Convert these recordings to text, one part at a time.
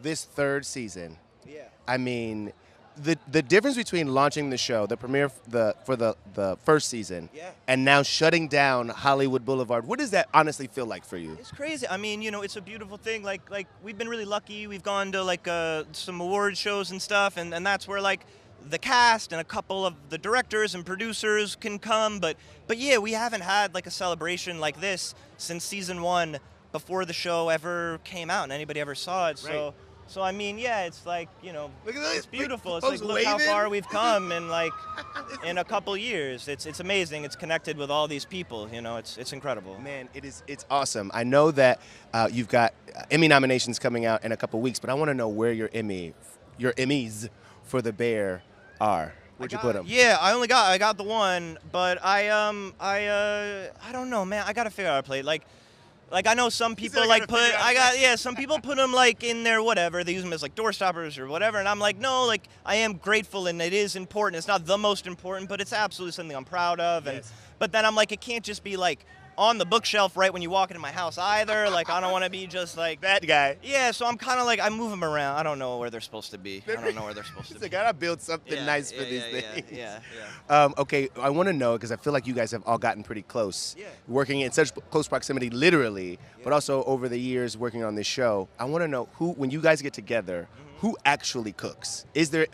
this third season, Yeah. I mean, the difference between launching the show, the premiere for the first season, Yeah. and now shutting down Hollywood Boulevard, what does that honestly feel like for you? It's crazy. I mean, it's a beautiful thing. Like we've been really lucky. We've gone to some award shows and stuff, and that's where like the cast and a couple of the directors and producers can come. But yeah, we haven't had like a celebration like this since season 1, before the show ever came out and anybody ever saw it. Right. So I mean, yeah, it's like, Look at it's beautiful. It's folks like, look how waving. far we've come in a couple years. It's amazing. It's connected with all these people. It's incredible. Man, it's awesome. I know that you've got Emmy nominations coming out in a couple weeks, but I want to know where your Emmys for The Bear are. Where'd you put them? Yeah, I got the one, but I don't know, man. I gotta figure out how to play it. Like I know some people some people put them like in their whatever. They use them as like door stoppers or whatever, and I'm like, no, like I am grateful and it is important. It's not the most important, but it's absolutely something I'm proud of. And Yes. but then I'm like, it can't just be like on the bookshelf right when you walk into my house either. Like I don't want to be just like That guy. Yeah, so I'm kind of like I move them around. I don't know where they're supposed to be. I don't know where they're supposed to He's be. like, I gotta build something Yeah, nice for yeah, these yeah, things. yeah. Okay, I want to know, because I feel like you guys have all gotten pretty close, Yeah. working in such close proximity, literally, but also over the years working on this show. I want to know when you guys get together, who actually cooks? Is there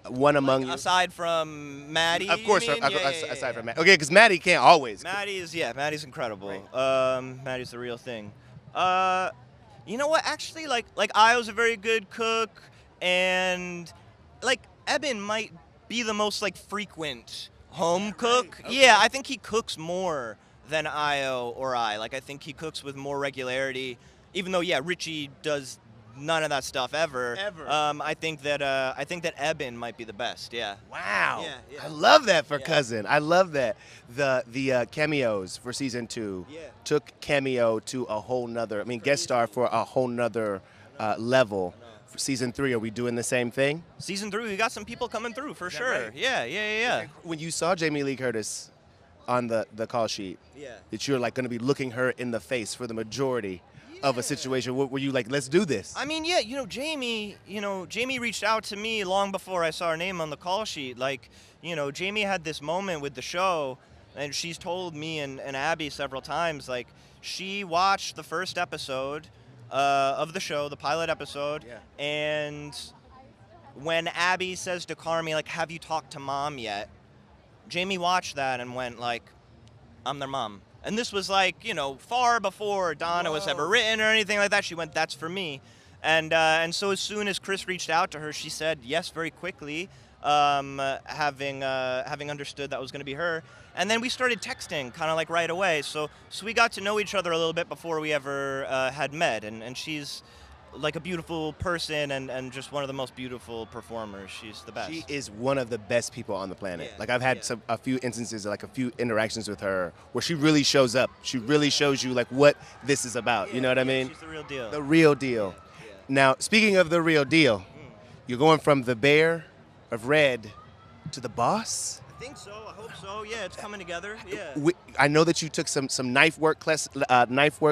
one among you? Aside from Maddie, Of course, you mean? aside from Maddie. Okay, because Maddie can't always cook. Maddie's incredible. Right. Maddie's the real thing. You know what? Actually, like Io's a very good cook, and like Eben might be the most like frequent home cook. okay. Yeah, I think he cooks more than Io or I. Like I think he cooks with more regularity. Even though Richie does none of that stuff ever. I think that Eben might be the best. Yeah. Wow. Yeah. I love that for Yeah. Cousin. I love that. The cameos for season 2 Yeah. took cameo to a whole nother, guest star for a whole nother level. For season 3, are we doing the same thing? Season 3, we got some people coming through for that sure. right? Yeah. When you saw Jamie Lee Curtis on the call sheet, Yeah. that you're like going to be looking her in the face for the majority of a situation, were you like, let's do this? I mean, yeah, Jamie reached out to me long before I saw her name on the call sheet. Like, Jamie had this moment with the show, and she's told me and Abby several times, like, she watched the first episode of the show, the pilot episode, Yeah. and when Abby says to Carmi, like, have you talked to Mom yet? Jamie watched that and went, like, I'm their mom. And this was like, far before Donna was ever written or anything like that. She went, that's for me. And so as soon as Chris reached out to her, she said yes very quickly, having understood that was going to be her. And then we started texting kind of like right away. So we got to know each other a little bit before we ever had met. And she's like a beautiful person and just one of the most beautiful performers. She's the best. She is one of the best people on the planet. Yeah, Like I've had yeah. a few instances, like a few interactions with her where she really shows up. She really shows you like what this is about. You know what I mean? She's the real deal. The real deal. Yeah. Now, speaking of the real deal, you're going from the Bear of Red to the Boss. I think so. I hope so. Yeah, it's coming together. Yeah. I know that you took some knife work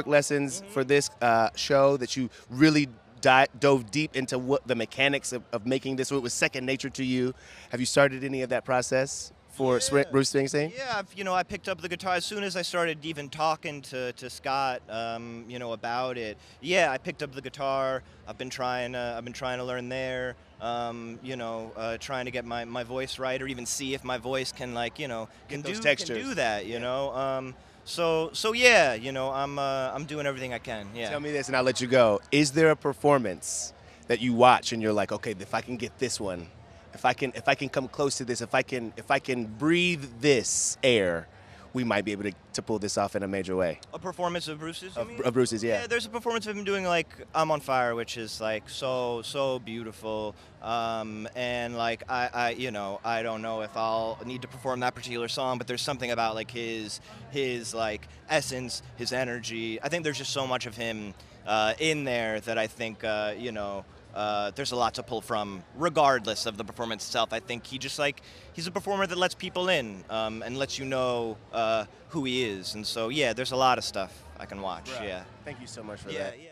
lessons for this show, that you really dove deep into what the mechanics of making this. So it was second nature to you. Have you started any of that process for Bruce Springsteen? Yeah, I picked up the guitar as soon as I started even talking to Scott, about it. Yeah, I picked up the guitar. I've been trying to learn there. Trying to get my voice right, or even see if my voice can can do that. You know. So yeah, I'm doing everything I can. Yeah. Tell me this, and I'll let you go. Is there a performance that you watch and you're like, okay, if I can get this one, if I can come close to this, if I can breathe this air, we might be able to pull this off in a major way? A performance of Bruce's, you mean? Of Bruce's, yeah. Yeah, there's a performance of him doing like "I'm on Fire," which is like so beautiful. And like I don't know if I'll need to perform that particular song, but there's something about like his like essence, his energy. I think there's just so much of him in there that I think there's a lot to pull from, regardless of the performance itself. I think he's a performer that lets people in and lets you know who he is. And so, yeah, there's a lot of stuff I can watch. Right. Yeah. Thank you so much for Yeah, that. yeah.